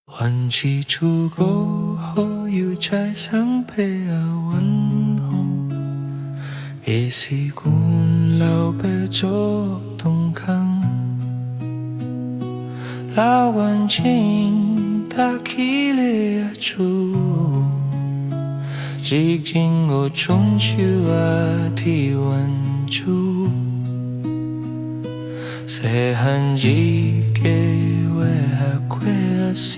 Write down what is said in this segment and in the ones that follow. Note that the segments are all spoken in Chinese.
還是足夠好要在生悲啊溫厚，也是慣老被做動抗，老環境打起來啊住，直經我中秋啊提溫住，細漢日嘅話啊過啊笑，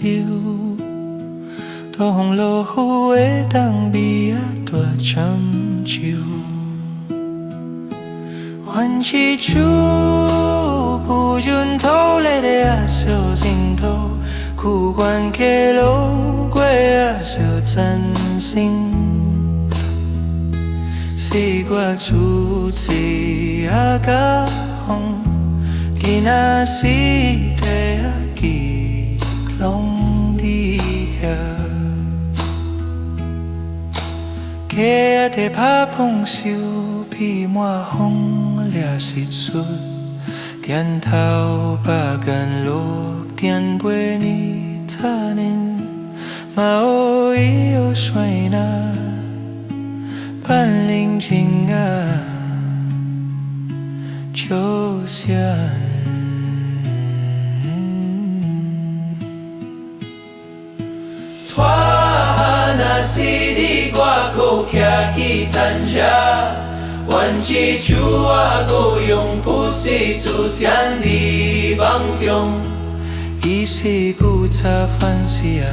到紅落雨的當比啊大針酒，還是酒不准偷來的啊小心頭，苦關嘅路過啊小真心，西瓜出枝啊加紅，今仔時地啊記攏底下，街啊地拍碰手，披滿風掠失出，點頭把干落點背你擦年，嘛有伊有水那伴鄰近啊就像那是你我口徛去談車，原是酒啊個用不知足天地夢中，伊是古早凡事啊，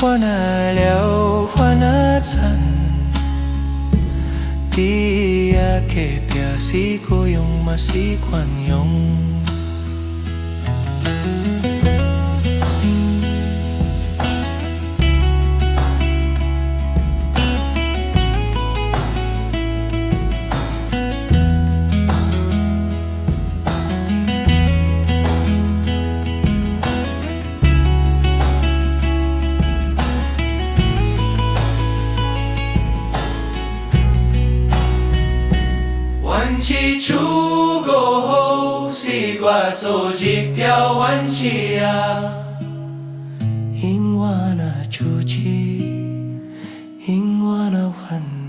我那了我那慘，你啊嘅表示個用嘛是慣用。原是酒過後，是我做一條彎枝啊，因我那主旨，因我那煩惱。